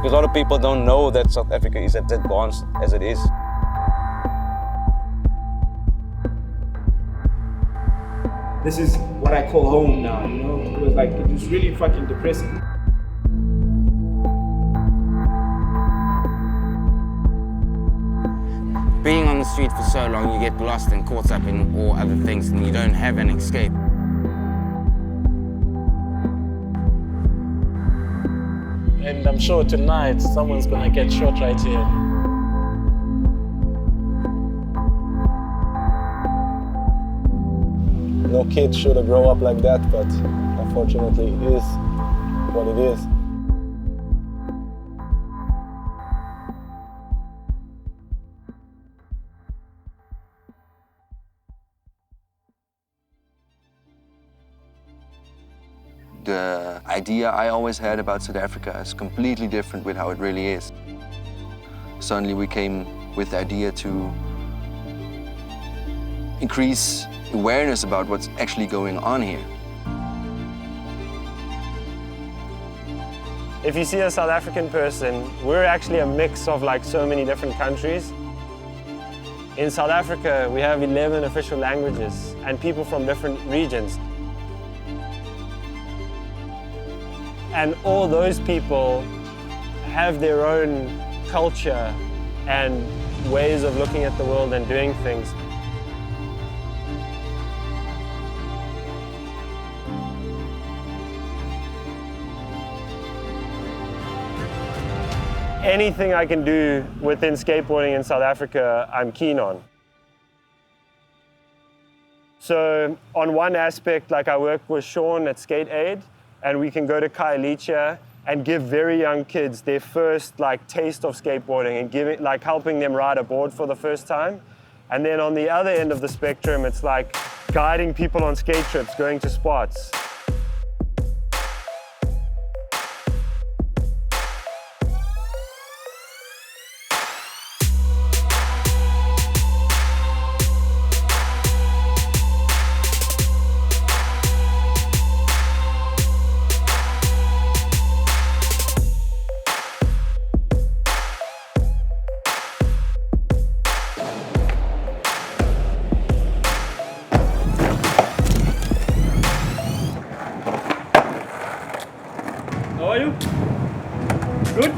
Because a lot of people don't know that South Africa is as advanced as it is. This is what I call home now, you know? It was really fucking depressing. Being on the street for so long, you get lost and caught up in all other things and you don't have an escape. And I'm sure tonight someone's gonna get shot right here. No kid should have grown up like that, but unfortunately it is what it is. The idea I always had about South Africa is completely different with how it really is. Suddenly we came with the idea to increase awareness about what's actually going on here. If you see a South African person, we're actually a mix of like so many different countries. In South Africa, we have 11 official languages and people from different regions. And all those people have their own culture and ways of looking at the world and doing things. Anything I can do within skateboarding in South Africa, I'm keen on. So on one aspect, like I work with Sean at Skate Aid, and we can go to Khayelitsha and give very young kids their first taste of skateboarding and helping them ride a board for the first time. And then on the other end of the spectrum, it's like guiding people on skate trips, going to spots. How are you? Good?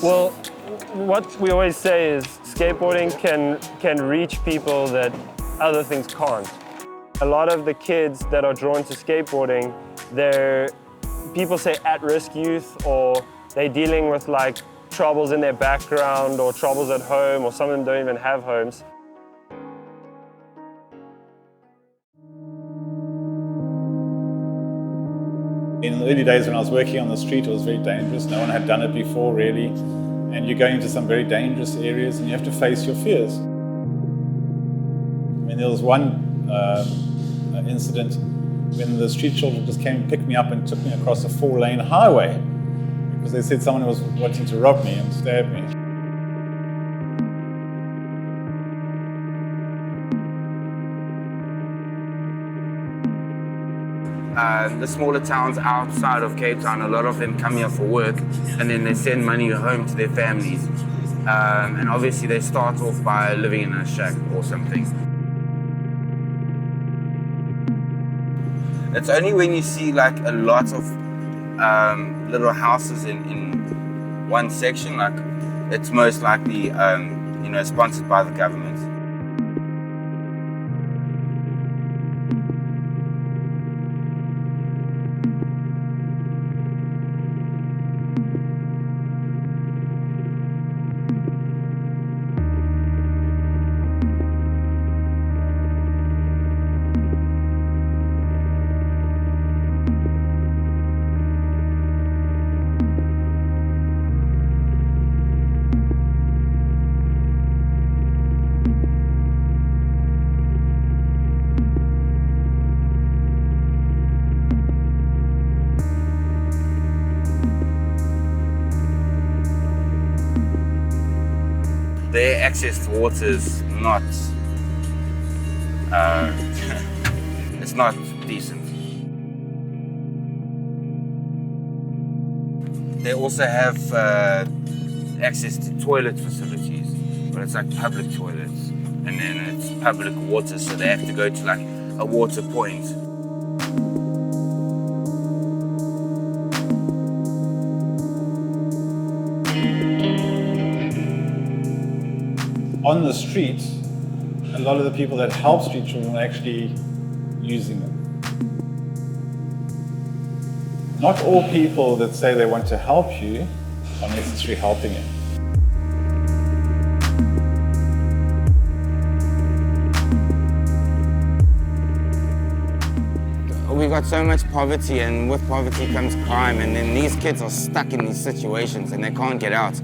Well, what we always say is skateboarding can reach people that other things can't. A lot of the kids that are drawn to skateboarding, they're people say at-risk youth, or they're dealing with troubles in their background or troubles at home, or some of them don't even have homes. In the early days when I was working on the street, it was very dangerous. No one had done it before, really. And you go into some very dangerous areas and you have to face your fears. I mean, there was one incident when the street children just came and picked me up and took me across a 4-lane highway because they said someone was wanting to rob me and stab me. The smaller towns outside of Cape Town, a lot of them come here for work and then they send money home to their families. And obviously they start off by living in a shack or something. It's only when you see a lot of little houses in one section, it's most likely sponsored by the government. their access to water is not, it's not decent. They also have access to toilet facilities, but it's like public toilets, and then it's public water, so they have to go to like a water point. On the street, a lot of the people that help street children are actually using them. Not all people that say they want to help you are necessarily helping you. We've got so much poverty, and with poverty comes crime, and then these kids are stuck in these situations and they can't get out.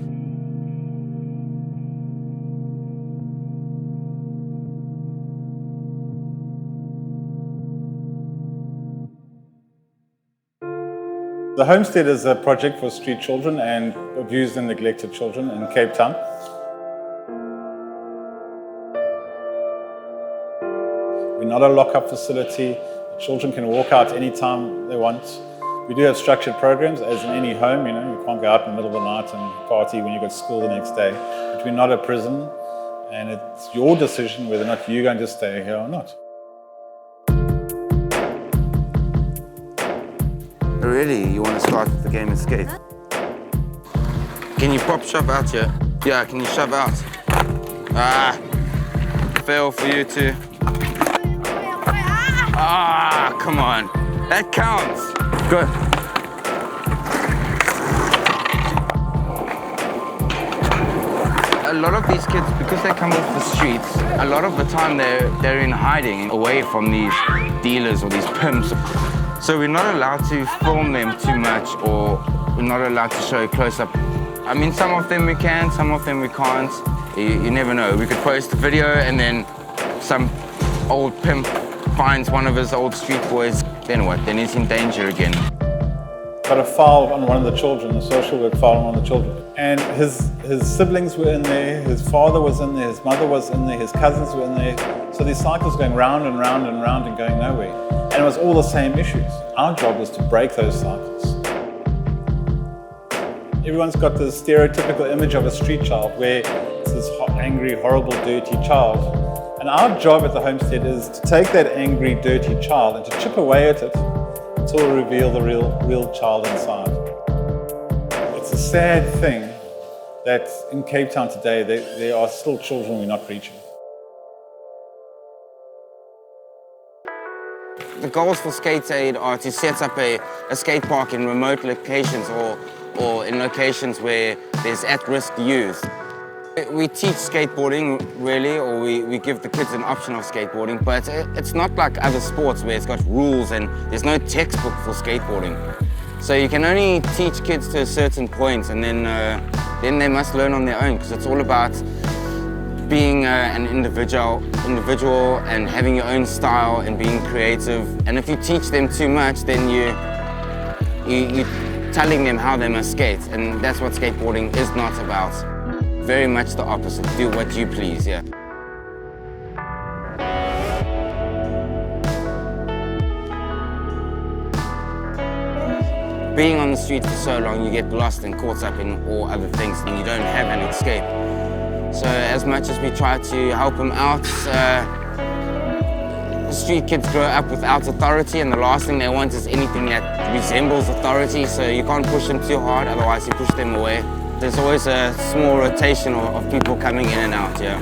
The Homestead is a project for street children and abused and neglected children in Cape Town. We're not a lock-up facility. Children can walk out anytime they want. We do have structured programs, as in any home. You know, you can't go out in the middle of the night and party when you've got school the next day. But we're not a prison, and it's your decision whether or not you're going to stay here or not. Really, you want to start with the game of skate? Can you pop shove out here? Yeah, can you shove out? Ah, fail for you too. Ah, come on. That counts. Good. A lot of these kids, because they come off the streets, a lot of the time they're in hiding away from these dealers or these pimps. So we're not allowed to film them too much, or we're not allowed to show close up. I mean, some of them we can, some of them we can't. You never know. We could post a video and then some old pimp finds one of his old street boys. Then what? Then he's in danger again. Got a foul on one of the children, a social work foul on one of the children. And his siblings were in there, his father was in there, his mother was in there, his cousins were in there. So these cycles going round and round and round and going nowhere. And it was all the same issues. Our job was to break those cycles. Everyone's got this stereotypical image of a street child where it's this angry, horrible, dirty child. And our job at the Homestead is to take that angry, dirty child and to chip away at it until we reveal the real child inside. It's a sad thing that in Cape Town today, there are still children we're not reaching. The goals for Skate Aid are to set up a skate park in remote locations or in locations where there's at-risk youth. We teach skateboarding, really, or we give the kids an option of skateboarding, but it's not like other sports where it's got rules and there's no textbook for skateboarding. So you can only teach kids to a certain point, and then they must learn on their own, because it's all about being an individual and having your own style and being creative. And if you teach them too much, then you're telling them how they must skate, and that's what skateboarding is not about. Very much the opposite. Do what you please, yeah. Being on the street for so long, you get lost and caught up in all other things, and you don't have an escape. So as much as we try to help them out, the street kids grow up without authority, and the last thing they want is anything that resembles authority, so you can't push them too hard, otherwise you push them away. There's always a small rotation of people coming in and out, yeah.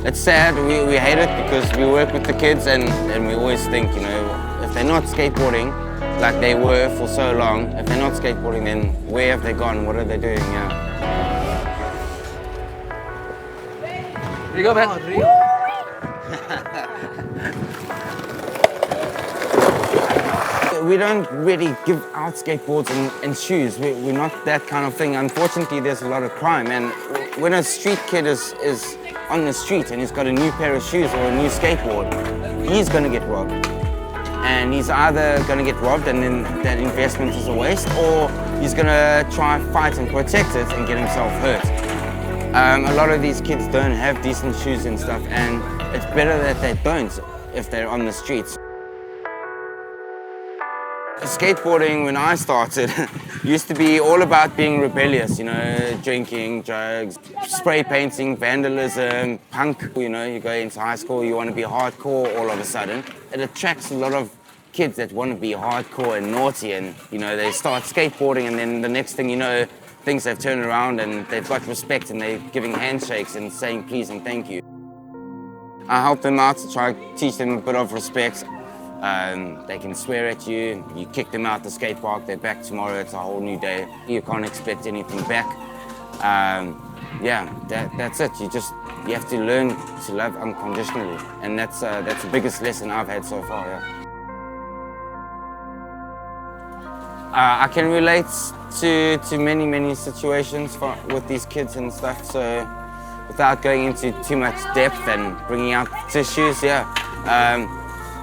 It's sad, we hate it, because we work with the kids and we always think, you know, if they're not skateboarding like they were for so long, if they're not skateboarding, then where have they gone, what are they doing, yeah. Here you go, man. We don't really give out skateboards and shoes. We're not that kind of thing. Unfortunately, there's a lot of crime, and when a street kid is on the street and he's got a new pair of shoes or a new skateboard, he's going to get robbed. And he's either going to get robbed and then that investment is a waste, or he's going to try and fight and protect it and get himself hurt. A lot of these kids don't have decent shoes and stuff, and it's better that they don't if they're on the streets. Skateboarding, when I started, used to be all about being rebellious, you know, drinking, drugs, spray painting, vandalism, punk. You know, you go into high school, you want to be hardcore all of a sudden. It attracts a lot of kids that want to be hardcore and naughty, and, you know, they start skateboarding, and then the next thing you know, things have turned around and they've got respect and they're giving handshakes and saying please and thank you. I help them out to try to teach them a bit of respect. They can swear at you, you kick them out the skate park, they're back tomorrow, it's a whole new day. You can't expect anything back. Yeah, that's it. You have to learn to love unconditionally, and that's the biggest lesson I've had so far, yeah. I can relate to many situations with these kids and stuff, so without going into too much depth and bringing out tissues, yeah.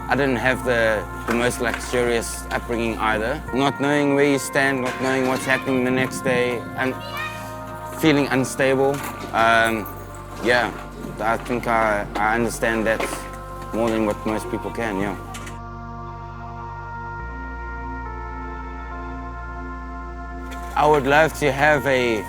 I didn't have the most luxurious upbringing either. Not knowing where you stand, not knowing what's happening the next day, and feeling unstable. Yeah, I think I understand that more than what most people can, yeah. I would love to have a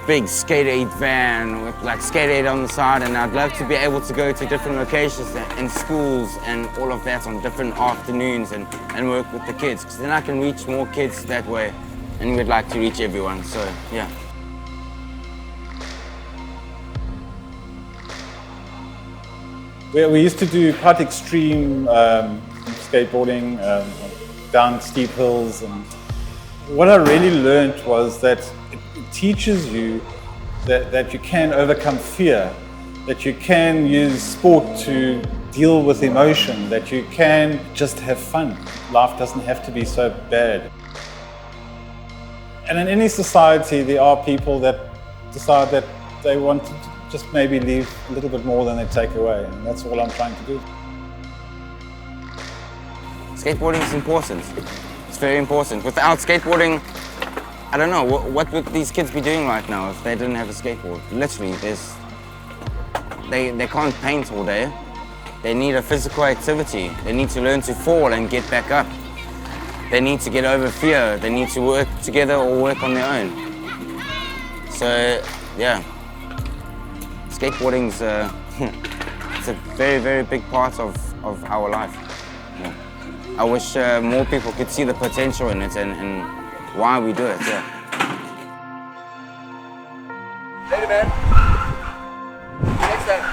big skate aid van with like skate aid on the side, and I'd love to be able to go to different locations and schools and all of that on different afternoons and work with the kids, because then I can reach more kids that way, and we'd like to reach everyone, so yeah. We used to do quite extreme skateboarding down steep hills, and what I really learned was that it teaches you that you can overcome fear, that you can use sport to deal with emotion, that you can just have fun. Life doesn't have to be so bad. And in any society, there are people that decide that they want to just maybe leave a little bit more than they take away, and that's all I'm trying to do. Skateboarding is important. It's very important. Without skateboarding, I don't know, what would these kids be doing right now if they didn't have a skateboard? Literally, they can't paint all day. They need a physical activity. They need to learn to fall and get back up. They need to get over fear. They need to work together or work on their own. So, yeah, skateboarding's it's a very, very big part of our life. Yeah. I wish more people could see the potential in it and why we do it, yeah. Later, man. Next time.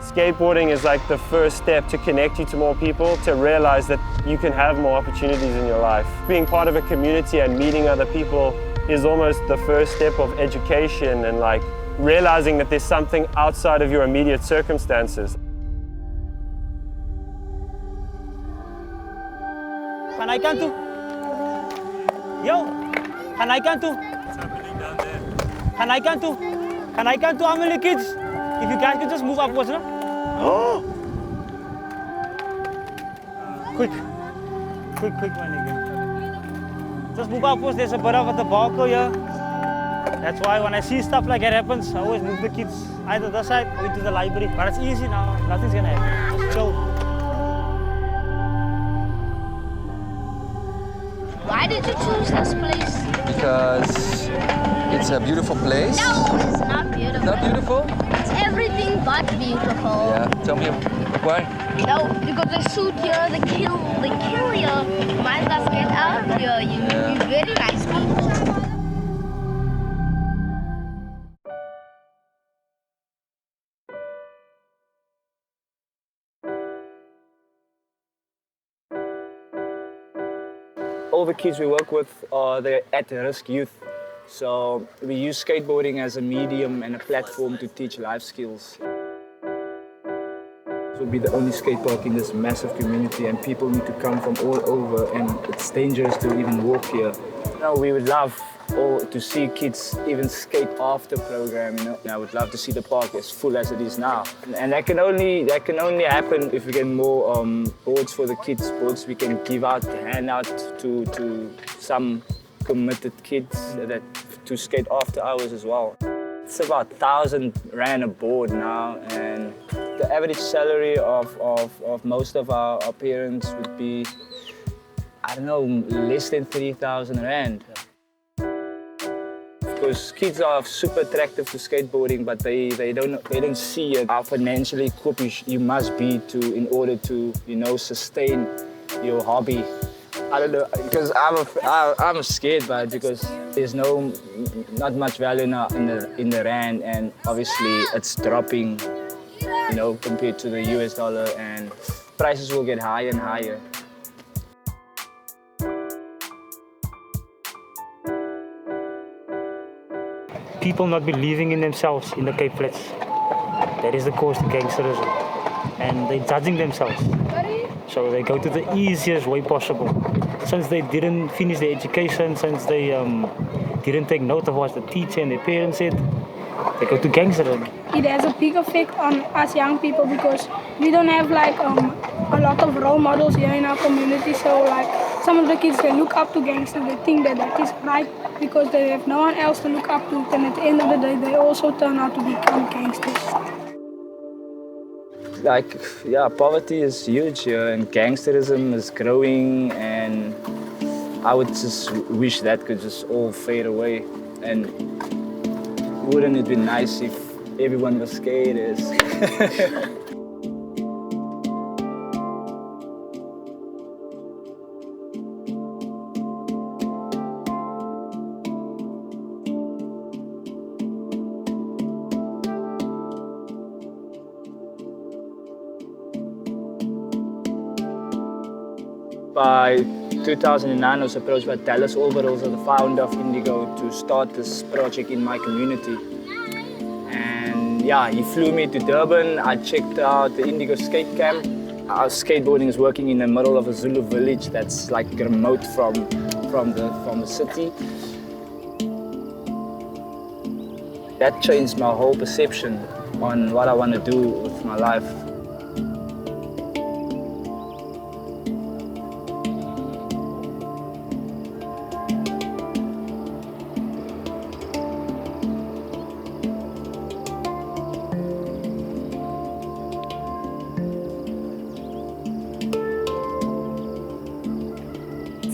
Skateboarding is like the first step to connect you to more people, to realize that you can have more opportunities in your life. Being part of a community and meeting other people is almost the first step of education and like realizing that there's something outside of your immediate circumstances. Can I come too? Yo, can I come too? What's happening down there? Can I come too? Can I come too? How many kids? If you guys could just move upwards, no? Oh! Quick, my nigga. Just move upwards. There's a bit of a debacle here. That's why when I see stuff like that happens, I always move the kids either this side or into the library. But it's easy now. Nothing's gonna happen. Just chill. Why did you choose this place? Because it's a beautiful place. No, it's not beautiful. Not beautiful? It's everything but beautiful. Yeah, tell me why. No, you got the shoot here, the kill here. You might just get out of here. You're very nice people. All the kids we work with are the at-risk youth. So we use skateboarding as a medium and a platform to teach life skills. We'll be the only skate park in this massive community, and people need to come from all over, and it's dangerous to even walk here. No, we would love or to see kids even skate after program, you know. I would love to see the park as full as it is now. And that can only happen if we get more boards for the kids, boards we can give out, hand out to some committed kids that to skate after hours as well. It's about 1,000 rand a board now, and the average salary of most of our parents would be, I don't know, less than 3,000 rand. Because kids are super attractive to skateboarding, but they don't see it how financially equipped you must be in order to, you know, sustain your hobby. I don't know, because I'm scared by it, because there's not much value in the rand, and obviously it's dropping, you know, compared to the US dollar, and prices will get higher and higher. People not believing in themselves in the Cape Flats. That is the cause to gangsterism. And they're judging themselves. So they go to the easiest way possible. Since they didn't finish their education, since they didn't take note of what the teacher and their parents said, they go to gangsterism. It has a big effect on us young people because we don't have like a lot of role models here in our community. So like some of the kids, they look up to gangsters, they think that is right because they have no one else to look up to, and at the end of the day they also turn out to become gangsters. Like, yeah, poverty is huge here and gangsterism is growing, and I would just wish that could just all fade away. And wouldn't it be nice if everyone was skaters? By 2009, I was approached by Dallas Overalls, the founder of Indigo, to start this project in my community. And yeah, he flew me to Durban. I checked out the Indigo skate camp. Our skateboarding is working in the middle of a Zulu village that's like remote from the city. That changed my whole perception on what I want to do with my life.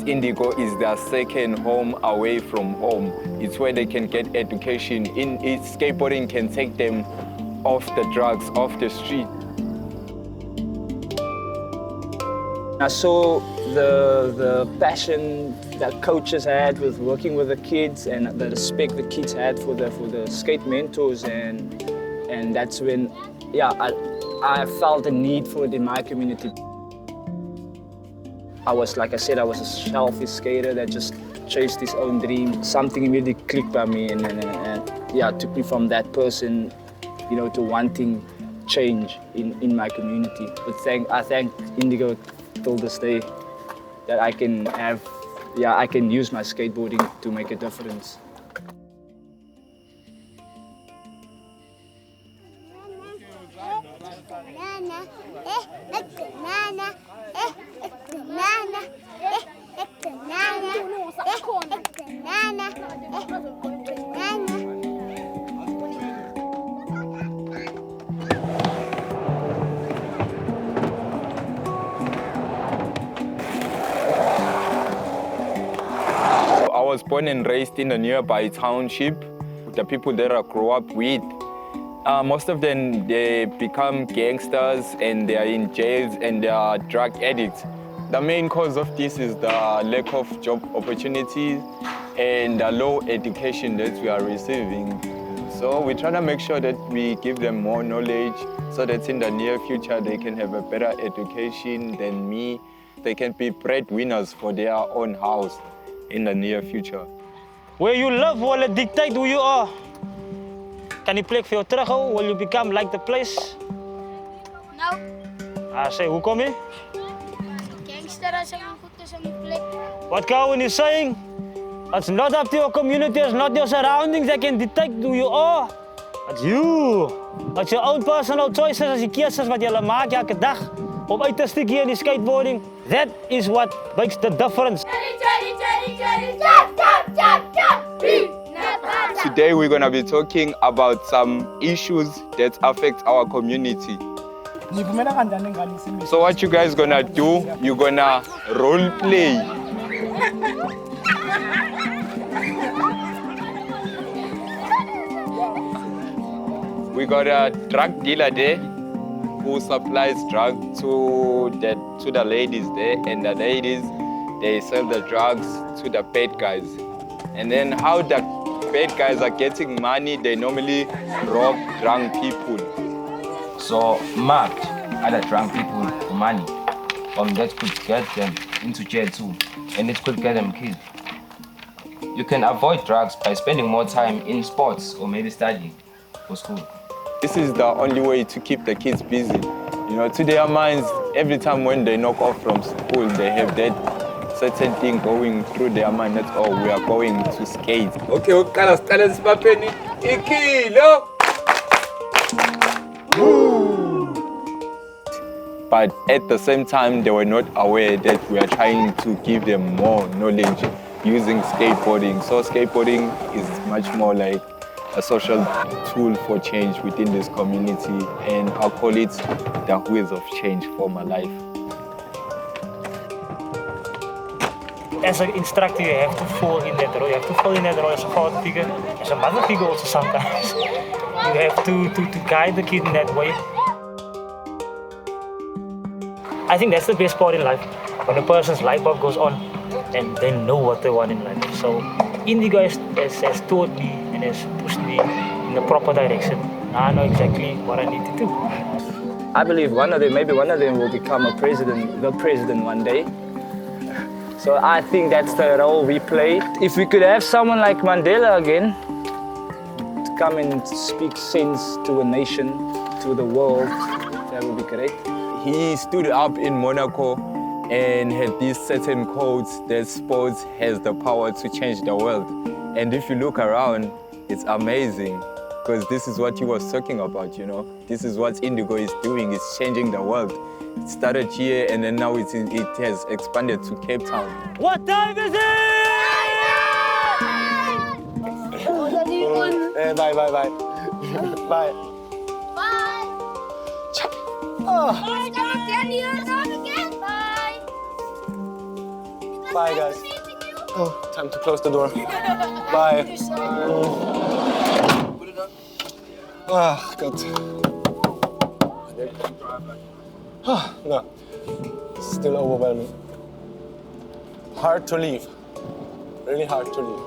Indigo is their second home away from home. It's where they can get education. Skateboarding can take them off the drugs, off the street. I saw the passion that coaches had with working with the kids, and the respect the kids had for the skate mentors, and that's when, yeah, I felt a need for it in my community. I was, like I said, I was a selfish skater that just chased his own dream. Something immediately clicked by me, and yeah, it took me from that person, you know, to wanting change in my community. But I thank Indigo till this day that I can have, yeah, I can use my skateboarding to make a difference. I was born and raised in a nearby township. The people that I grew up with, most of them, they become gangsters and they are in jails and they are drug addicts. The main cause of this is the lack of job opportunities and the low education that we are receiving. So we're trying to make sure that we give them more knowledge so that in the near future they can have a better education than me. They can be breadwinners for their own house in the near future. Where you live will it dictate who you are. Kan die plek vir jou terughou? Will you become like the place? No. I say, hoekom nie? Gangsterism goed is in die plek. What Cowan is saying, It's not up to your community, it's not your surroundings that can detect who you are. It's you. It's your own personal choices as die keuzes wat jy maak elke dag om uit te stiek hier in die skateboarding. That is what makes the difference. Today we're going to be talking about some issues that affect our community. So what you guys gonna do, you're gonna role play. We got a drug dealer there who supplies drugs to the ladies there, and the ladies, they sell the drugs to the bad guys. And then how the bad guys are getting money, they normally rob drunk people. So Mark other drunk people for money. That could get them into jail too, and it could get them killed. You can avoid drugs by spending more time in sports or maybe studying for school. This is the only way to keep the kids busy. You know, to their minds, every time when they knock off from school, they have that certain thing going through their mind. That's all, we are going to skate. Okay, what kind of talents happening? Ikilo! But at the same time, they were not aware that we are trying to give them more knowledge using skateboarding. So skateboarding is much more like a social tool for change within this community, and I'll call it the wheels of change for my life. As an instructor, you have to fall in that role. You have to fall in that role as a father figure, as a mother figure also sometimes. You have to guide the kid in that way. I think that's the best part in life, when a person's light bulb goes on and they know what they want in life. So Indigo has taught me and has pushed me in the proper direction. Now I know exactly what I need to do. I believe maybe one of them will become the president one day. So I think that's the role we play. If we could have someone like Mandela again, to come and speak sense to a nation, to the world, that would be great. He stood up in Monaco and had these certain quotes that sports has the power to change the world. And if you look around, it's amazing, because this is what he was talking about, you know. This is what Indigo is doing, it's changing the world. It started here and then now it has expanded to Cape Town. What time is it? Bye. Bye. Bye. Oh. Bye, Bye, guys. Oh, time to close the door. Bye. Ah, God. No, it's still overwhelming. Hard to leave. Really hard to leave.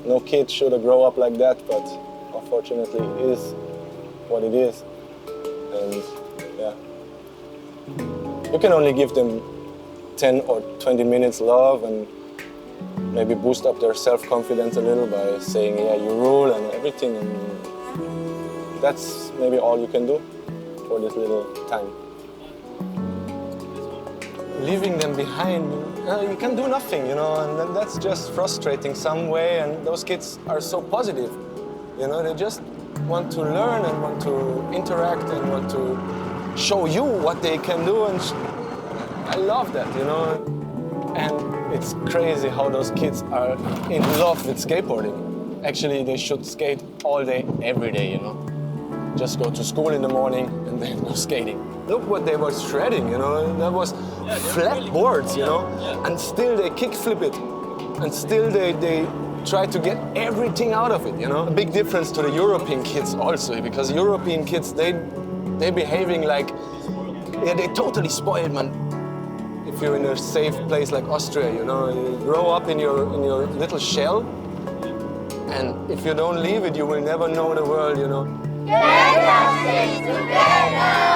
No kid should grow up like that, but unfortunately it is what it is. And yeah, you can only give them 10 or 20 minutes love and maybe boost up their self-confidence a little by saying, yeah, you rule and everything. And that's maybe all you can do for this little time. Leaving them behind, you can do nothing, you know, and then that's just frustrating some way. And those kids are so positive, you know, they just want to learn and want to interact and want to show you what they can do. And I love that, you know. And it's crazy how those kids are in love with skateboarding. Actually, they should skate all day, every day, you know. Just go to school in the morning and then go skating. Look what they were shredding, you know. That was flat boards, you know. And still they kickflip it. And still they try to get everything out of it, you know. A big difference to the European kids also, because European kids, they're behaving like, yeah, they totally spoiled, man. If you're in a safe place like Austria, you know, you grow up in your little shell, and if you don't leave it, you will never know the world, you know. Get us together!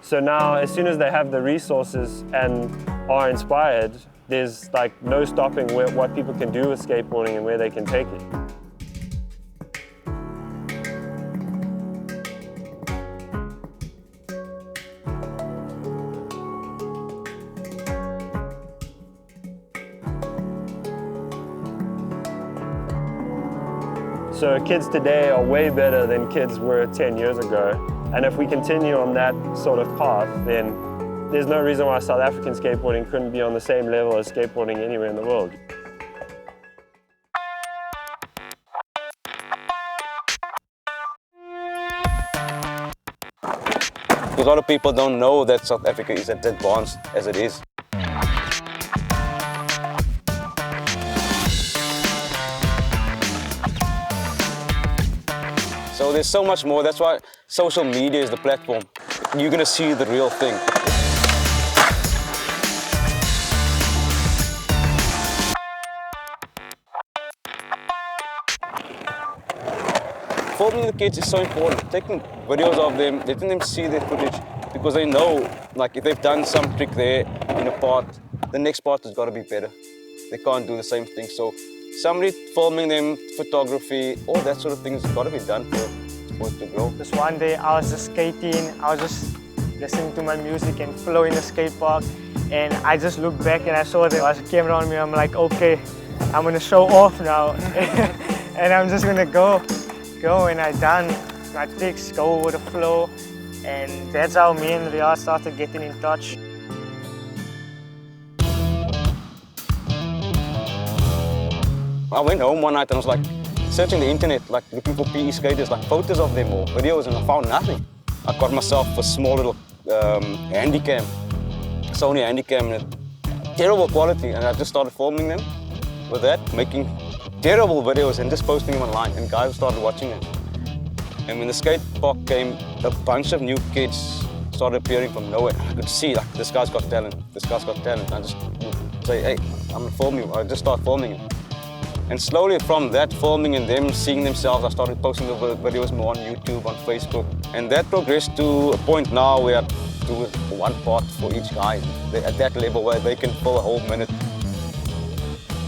So now, as soon as they have the resources and are inspired, there's like no stopping what people can do with skateboarding and where they can take it. So kids today are way better than kids were 10 years ago. And if we continue on that sort of path, then there's no reason why South African skateboarding couldn't be on the same level as skateboarding anywhere in the world. A lot of people don't know that South Africa is as advanced as it is. So there's so much more. That's why social media is the platform. You're going to see the real thing. Filming the kids is so important. Taking videos of them, letting them see their footage, because they know, like, if they've done some trick there in a part, the next part has got to be better. They can't do the same thing. So somebody filming them, photography, all that sort of thing has got to be done for it to grow. Just one day I was just skating, I was just listening to my music and flowing in the skate park, and I just looked back and I saw there was a camera on me. I'm like, okay, I'm gonna show off now. And I'm just gonna go and I done my tricks, go with the flow, and that's how me and Riyad started getting in touch. I went home one night and I was like searching the internet, like looking for PE skaters, like photos of them or videos, and I found nothing. I got myself a small little Handycam, Sony Handycam, and terrible quality, and I just started filming them with that, making terrible videos and just posting them online, and guys started watching it. And when the skate park came, a bunch of new kids started appearing from nowhere. I could see, like, this guy's got talent, this guy's got talent. I just say, hey, I'm gonna film you. I just start filming him. And slowly from that filming and them seeing themselves, I started posting the videos more on YouTube, on Facebook. And that progressed to a point now where I do one part for each guy. They're at that level where they can fill a whole minute.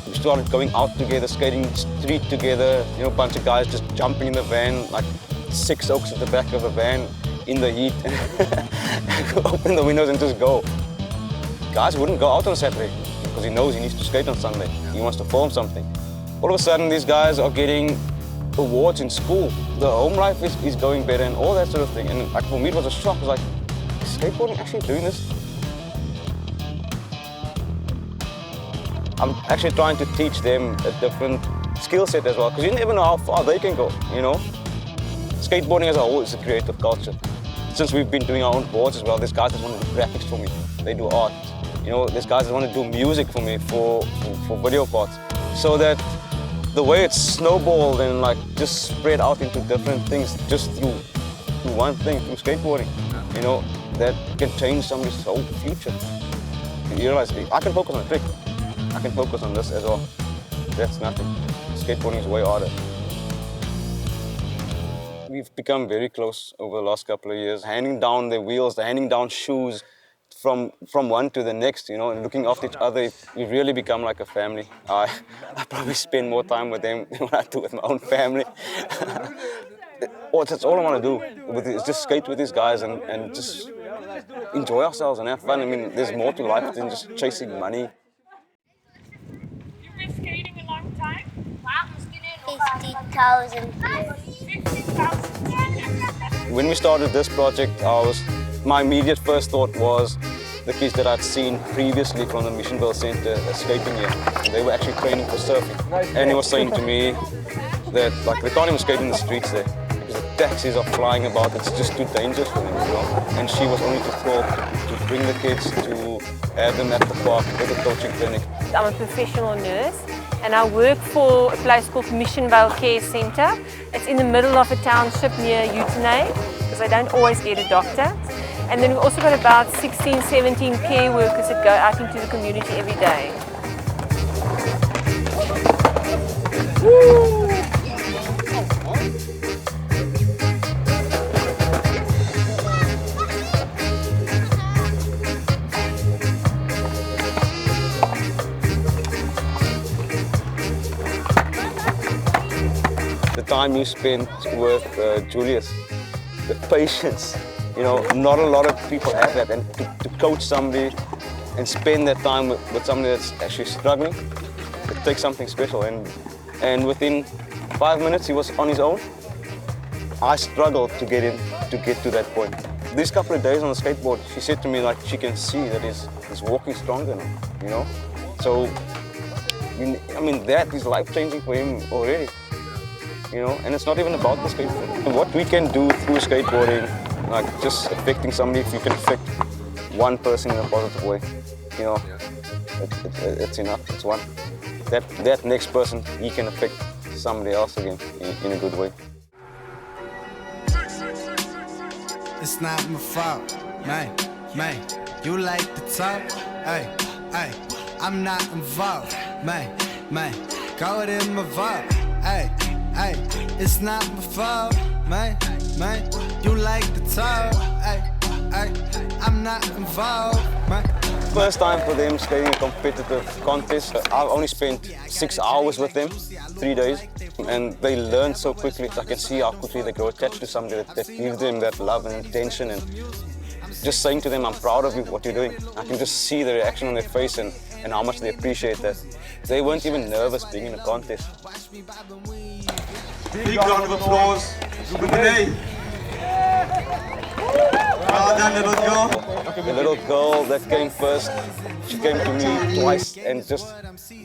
We started going out together, skating street together, you know, a bunch of guys just jumping in the van, like 6 oaks at the back of the van in the heat. Open the windows and just go. Guys wouldn't go out on Saturday because he knows he needs to skate on Sunday. He wants to film something. All of a sudden, these guys are getting awards in school. The home life is going better and all that sort of thing. And like, for me, it was a shock. I was like, is skateboarding actually doing this? I'm actually trying to teach them a different skill set as well, because you never know how far they can go, you know? Skateboarding as a whole is a creative culture. Since we've been doing our own boards as well, there's guys that want to do graphics for me. They do art. You know, there's guys that want to do music for me for video parts. So that the way it's snowballed and like just spread out into different things just through one thing, through skateboarding, you know, that can change somebody's whole future. You realize, I can focus on a trick. I can focus on this as well. That's nothing. Skateboarding is way harder. We've become very close over the last couple of years, handing down the wheels, handing down shoes from one to the next, you know, and looking after each other. We've really become like a family. I probably spend more time with them than what I do with my own family. That's all I want to do, is just skate with these guys and just enjoy ourselves and have fun. I mean, there's more to life than just chasing money. You've been skating a long time? 50,000 When we started this project, my immediate first thought was the kids that I'd seen previously from the Missionville Center skating here. They were actually training for surfing. And he was saying to me that like they can't even skate in the streets there because the taxis are flying about. It's just too dangerous for them, you know. And she was only to bring the kids to have them at the park with a coaching clinic. I'm a professional nurse and I work for a place called Mission Vale Care Centre. It's in the middle of a township near Utenay, because I don't always get a doctor. And then we've also got about 16, 17 care workers that go out into the community every day. Woo! The time you spent with Julius, the patience, you know, not a lot of people have that, and to coach somebody and spend that time with somebody that's actually struggling, it takes something special. And within 5 minutes he was on his own. I struggled to get to that point. These couple of days on the skateboard, she said to me like she can see that he's walking stronger now, you know. So I mean that is life-changing for him already. You know, and it's not even about the skateboarding. What we can do through skateboarding, like just affecting somebody, if you can affect one person in a positive way, you know, it's enough, it's one. That next person, he can affect somebody else again in a good way. It's not my fault, man, you like the talk, hey, I'm not involved, man, go in my vault, hey, it's not my fault, man, you like the talk, hey, I'm not involved, man. First time for them skating a competitive contest. I've only spent 6 hours with them, 3 days, and they learn so quickly. I can see how quickly they grow attached to somebody that gives them that love and attention, and just saying to them, I'm proud of you, what you're doing. I can just see the reaction on their face and how much they appreciate that. They weren't even nervous being in a contest. Big round of applause for Renee. Well done, little girl. The little girl that came first, she came to me twice and just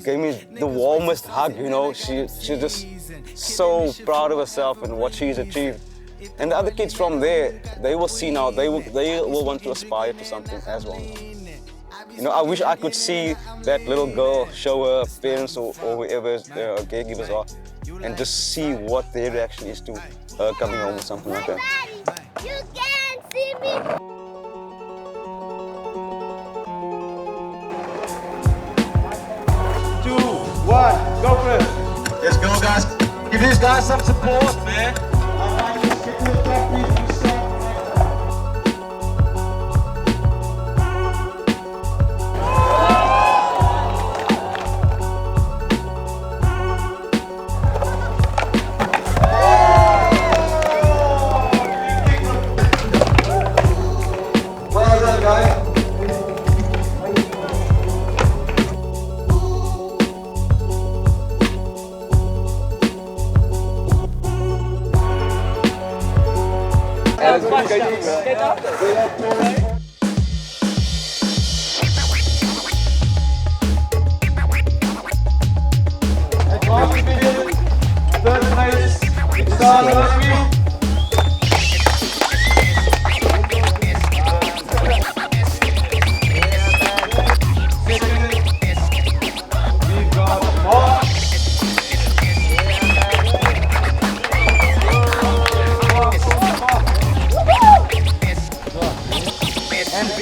gave me the warmest hug, you know. She's just so proud of herself and what she's achieved. And the other kids from there, they will see now, they will want to aspire to something as well. You know, I wish I could see that little girl show her parents or whoever her caregivers are, and just see what their reaction is to her coming home with something like that. You can't see me. 2, 1, go for it. Let's go, guys. Give these guys some support, man. Get to the top, please.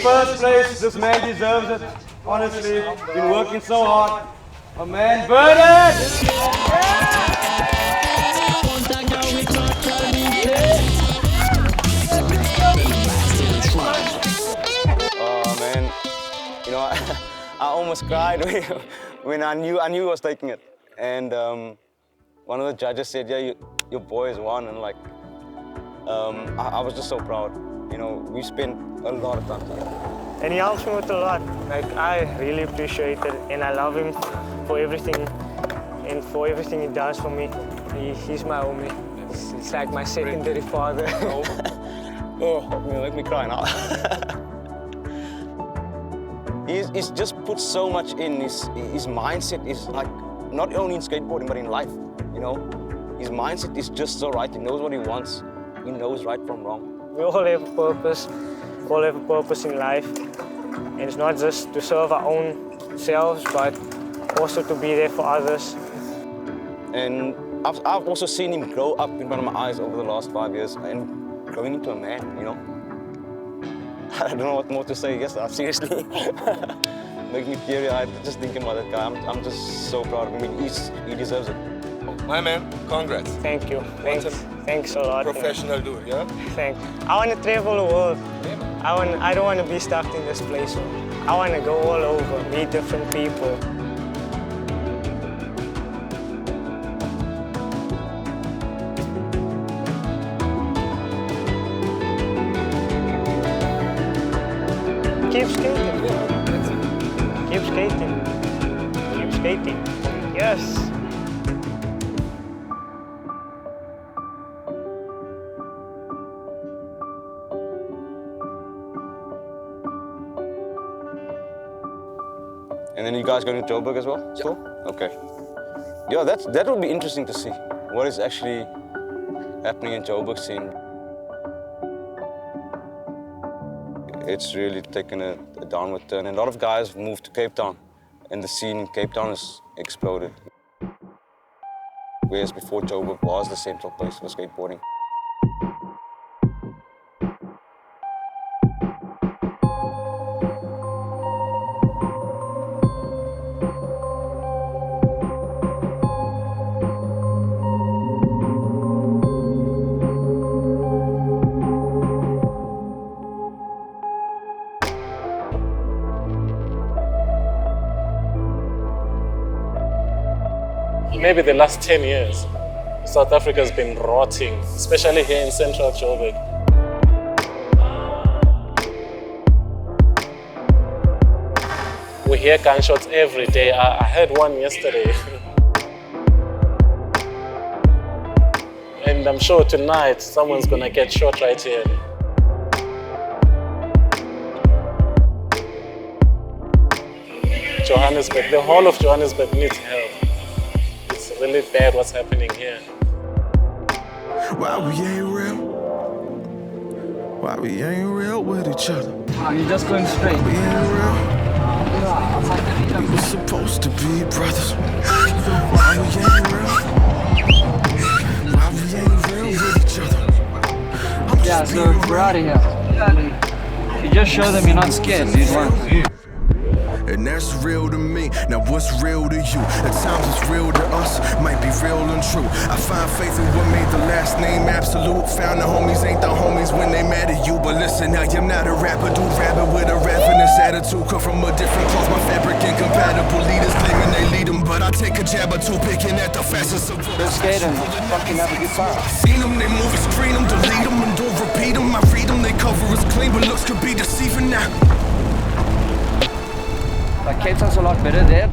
First place, this man deserves it. Honestly, been working so hard. My man, Bernard! Oh man, you know, I almost cried when I knew he was taking it. And one of the judges said, yeah, your boy has won, and like, I was just so proud. You know, we spent a lot of time together. And he helps me with a lot. Like, I really appreciate it, and I love him for everything, and for everything he does for me. He's my homie. It's like my secondary father. Oh, you make me cry now. He's just put so much in. His mindset is like, not only in skateboarding, but in life, you know? His mindset is just so right. He knows what he wants. He knows right from wrong. We all have a purpose. We all have a purpose in life. And it's not just to serve our own selves, but also to be there for others. And I've also seen him grow up in front of my eyes over the last 5 years and growing into a man, you know. I don't know what more to say. Yes, seriously. Make me teary-eyed just thinking about that guy. I'm just so proud of him. I mean, he deserves it. My man, congrats. Thank you. Thanks a lot. Professional dude, yeah? Thanks. I want to travel the world. I don't want to be stuck in this place. I want to go all over, meet different people. Keep skating. Keep skating. Keep skating. Yes. And then you guys going to Joburg as well? Still? Okay. Yeah, that would be interesting to see. What is actually happening in Joburg scene. It's really taken a downward turn. And a lot of guys moved to Cape Town, and the scene in Cape Town has exploded. Whereas before, Joburg was the central place for skateboarding. Maybe the last 10 years, South Africa has been rotting, especially here in central Joburg. We hear gunshots every day. I heard one yesterday. And I'm sure tonight someone's gonna get shot right here. Johannesburg, the whole of Johannesburg needs help. It's really bad what's happening here. Why we ain't real? Why we ain't real with each other? You're just going straight. We ain't real. We were supposed to be brothers. Why we ain't real? Why we ain't real with each other? Yeah, so we're out of here. You just show them you're not scared, dude. And that's real to me. Now what's real to you? At times it's real to us, might be real and true. I find faith in what made the last name absolute. Found the homies ain't the homies when they mad at you. But listen, I am not a rapper, dude rapping with a ravenous attitude. Come from a different cloth, my fabric incompatible. Leaders claiming they lead them, but I take a jab or two, picking at the fastest of They're skating, fucking have a good time. Seen them, they move and screen them, delete them and don't repeat them. I read them, they cover is clean, but looks could be deceiving now. Like Cape Town's a lot better there.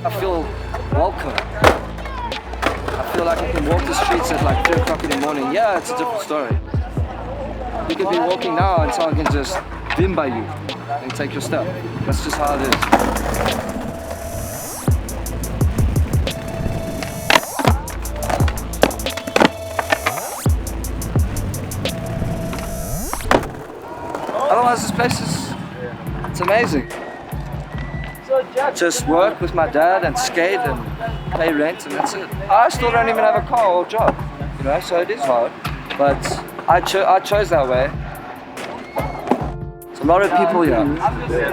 I feel welcome. I feel like I can walk the streets at like 3 o'clock in the morning. Yeah, it's a different story. You could be walking now and someone can just vim by you and take your stuff. That's just how it is. Otherwise, this place it's amazing. Just work with my dad and skate and pay rent and that's it. I still don't even have a car or job, you know, so it is hard. But I chose that way. There's a lot of people here.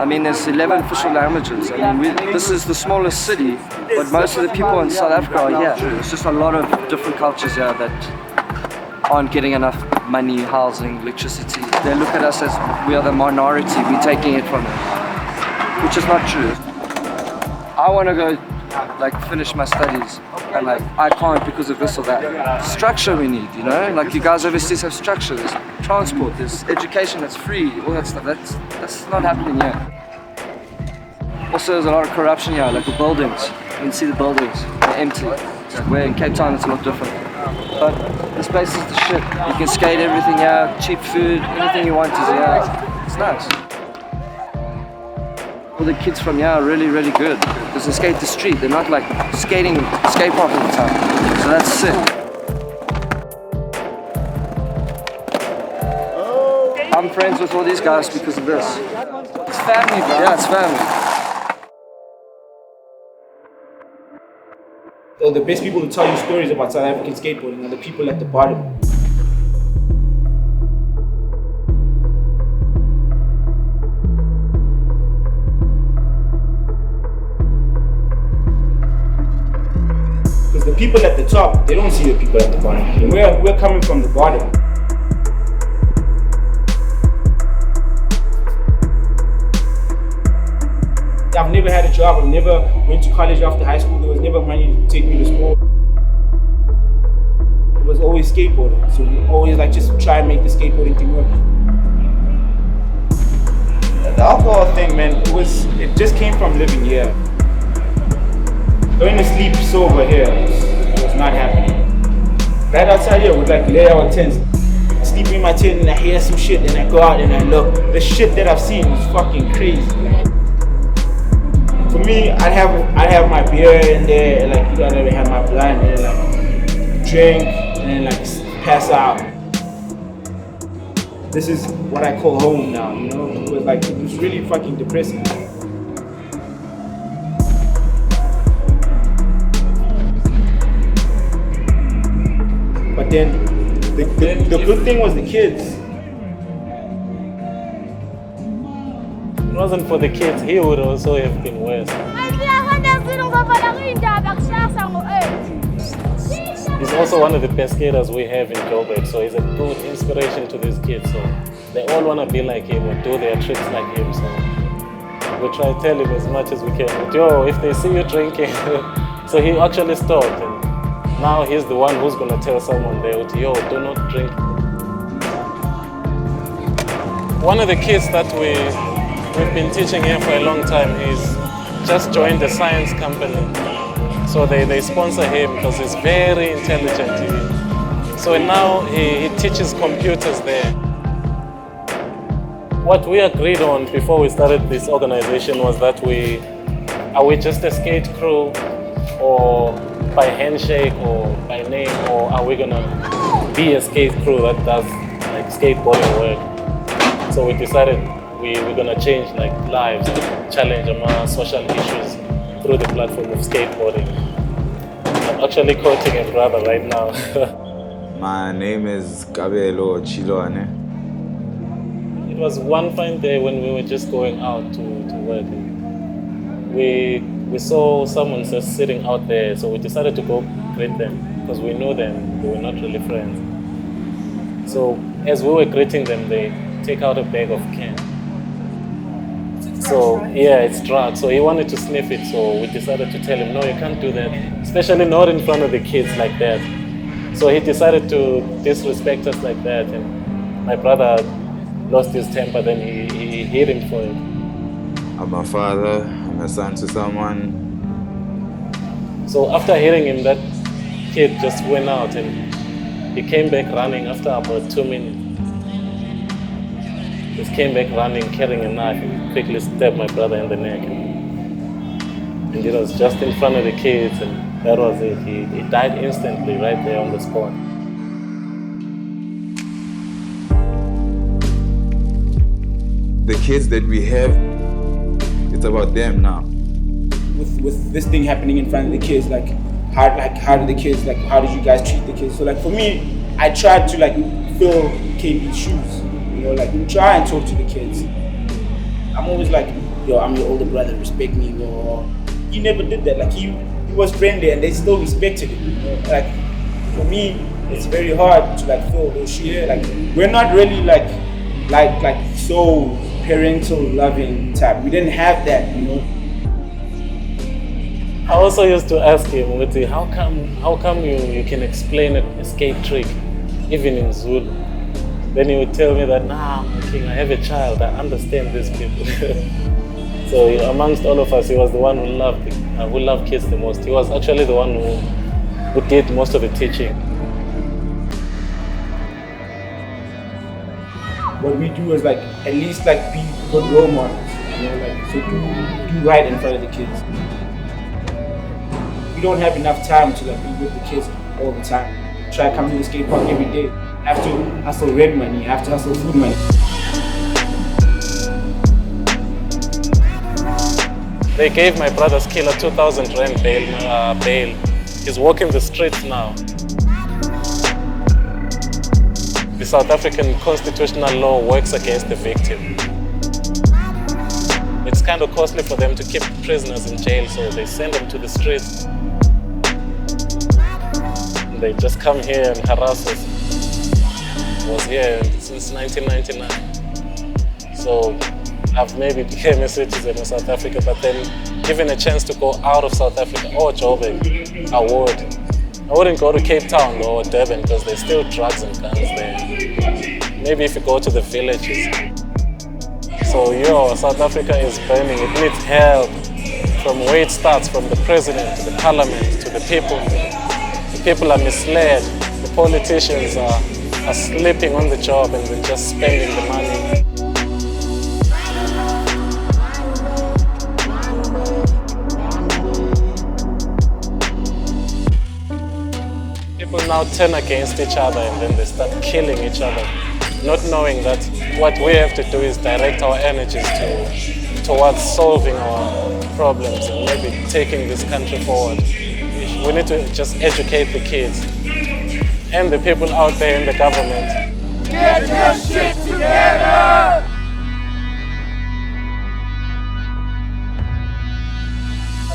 I mean, there's 11 official languages. I mean, this is the smallest city, but most of the people in South Africa are here. There's just a lot of different cultures here that aren't getting enough money, housing, electricity. They look at us as we are the minority, we're taking it from them, which is not true. I want to go like finish my studies and like I can't because of this or that. Structure we need, you know, like you guys overseas have structure, there's transport, there's education that's free, all that stuff. That's not happening here. Also there's a lot of corruption here, like the buildings. You can see the buildings, they're empty. Where in Cape Town it's a lot different. But this place is the shit. You can skate everything here, cheap food, anything you want is here. It's nice. All the kids from here are really, really good because they skate the street. They're not like skating skate park all the time. So that's sick. I'm friends with all these guys because of this. It's family, bro. Yeah, it's family. So the best people to tell you stories about South African skateboarding are the people at the bottom. Because the people at the top, they don't see the people at the bottom. And we're coming from the bottom. I've never had a job, I've never went to college after high school, there was never money to take me to school. It was always skateboarding, so we always like just try and make the skateboarding thing work. The alcohol thing, man, it just came from living here. Going to sleep sober here was not happening. Right outside here, we'd like lay our tents, sleep in my tent and I hear some shit and I go out and I look. The shit that I've seen is fucking crazy. For me, I'd have my beer in there, like I'd have my blunt and like drink and then like pass out. This is what I call home now, you know? It was really fucking depressing. But then the good thing was the kids. If it wasn't for the kids, he would also have been worse. He's also one of the best skaters we have in Joburg, so he's a good inspiration to these kids. So they all want to be like him or do their tricks like him. So we try to tell him as much as we can. But yo, if they see you drinking, so he actually stopped. And now he's the one who's going to tell someone there, yo, do not drink. One of the kids that we've been teaching here for a long time. He's just joined the science company. So they sponsor him because he's very intelligent. So now he teaches computers there. What we agreed on before we started this organization was that are we just a skate crew or by handshake or by name, or are we gonna be a skate crew that does like skateboarding work? So we decided we're gonna change like lives, challenge social issues through the platform of skateboarding. I'm actually coaching a brother right now. My name is Kabelo Chiloane. It was one fine day when we were just going out to work. We saw someone just sitting out there, so we decided to go greet them because we know them, they were not really friends. So as we were greeting them, they take out a bag of cans. So yeah, it's drugs. So he wanted to sniff it, so we decided to tell him, no, you can't do that, especially not in front of the kids like that. So he decided to disrespect us like that, and my brother lost his temper, then he hit him for it. I'm a father, I'm a son to someone. So after hitting him, that kid just went out and he came back running after about 2 minutes. He came back running, carrying a knife, and quickly stabbed my brother in the neck. And it was just in front of the kids, and that was it. He died instantly right there on the spot. The kids that we have, it's about them now. With this thing happening in front of the kids, how did the kids, how did you guys treat the kids? So for me, I tried to fill KB's shoes, try and talk to the kids. I'm always like, yo, I'm your older brother, respect me. Or he never did that. He was friendly and they still respected him. For me, it's very hard to fill those shoes. We're not really so parental loving type. We didn't have that, I also used to ask him, how come you can explain a skate trick, even in Zulu? Then he would tell me that, nah, King, I have a child, I understand these people. So amongst all of us, he was the one who loved kids the most. He was actually the one who did most of the teaching. What we do is at least be good role models, so do right in front of the kids. We don't have enough time to be with the kids all the time. Try to come to the skate park every day. Have to hustle rent money, have to hustle food money. They gave my brother's killer 2,000 rand bail He's walking the streets now. The South African constitutional law works against the victim. It's kind of costly for them to keep prisoners in jail, so they send them to the streets. And they just come here and harass us. I was here since 1999. So I've maybe became a citizen of South Africa, but then given a chance to go out of South Africa or Joburg, I would. I wouldn't go to Cape Town or Durban because there's still drugs and guns there. Maybe if you go to the villages. So South Africa is burning. It needs help from where it starts, from the president to the parliament to the people. The people are misled. The politicians are sleeping on the job and they're just spending the money. People now turn against each other and then they start killing each other, not knowing that what we have to do is direct our energies towards solving our problems and maybe taking this country forward. We need to just educate the kids and the people out there in the government. Get your shit together!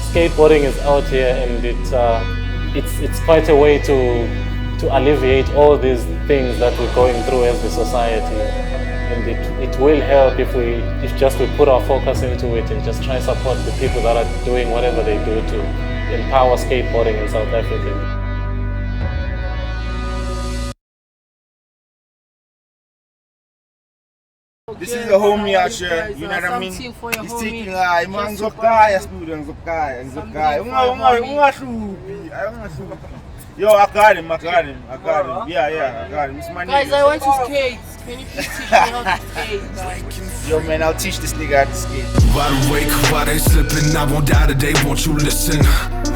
Skateboarding is out here and it's quite a way to alleviate all these things that we're going through as a society. And it will help if just we put our focus into it and just try to support the people that are doing whatever they do to empower skateboarding in South Africa. This is the homie out here, you know what I mean? He's taking man Zokai, student Zokai. Yo, I got him. Yeah, I got him. It's my nigga. Guys, I want to skate. Can you please teach me how to skate? Yo, man, I'll teach this nigga how to skate. Wide awake, why they slipping? I won't die today, won't you listen?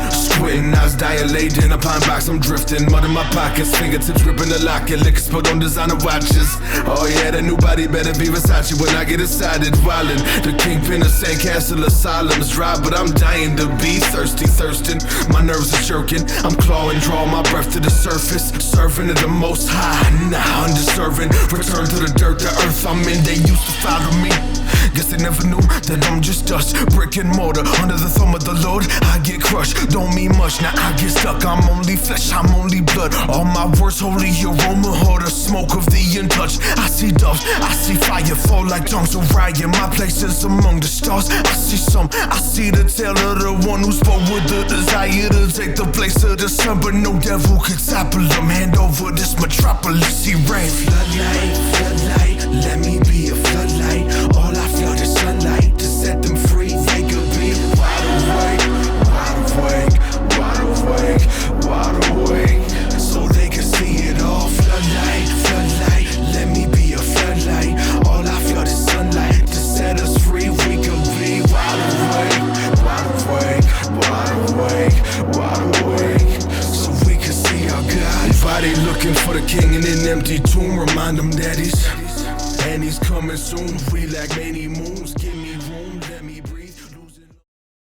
Squinting, eyes dilating, a pine box, I'm drifting. Mud in my pockets, fingertips ripping the locket. Liquor spilled on designer watches. Oh yeah, that new body better be Versace when I get excited. Wildin', the kingpin of Sandcastle Asylum's dry, but I'm dying to be thirsting. My nerves are jerking, I'm clawing, draw my breath to the surface. Surfing to the most high, nah, undeserving. Return to the dirt, the earth I'm in, they used to follow me. Guess they never knew that I'm just dust, brick and mortar. Under the thumb of the Lord, I get crushed. Don't mean much, now I get stuck. I'm only flesh, I'm only blood. All my words, holy aroma, or the smoke of the untouched. I see doves, I see fire fall like tongues of riot. My place is among the stars. I see the tale of the one who spoke with the desire to take the place of the sun. But no devil could topple them. Hand over this metropolis, he reign. Floodlight, let me be a floodlight. All I feel is sunlight to set them free. They could be wide awake, so they can see it all. Floodlight, let me be a floodlight. All I feel is sunlight to set us free. We could be wide awake, so we can see our God. Everybody looking for the king in an empty tomb. Remind them that and he's coming soon. We like many moons. Give me room.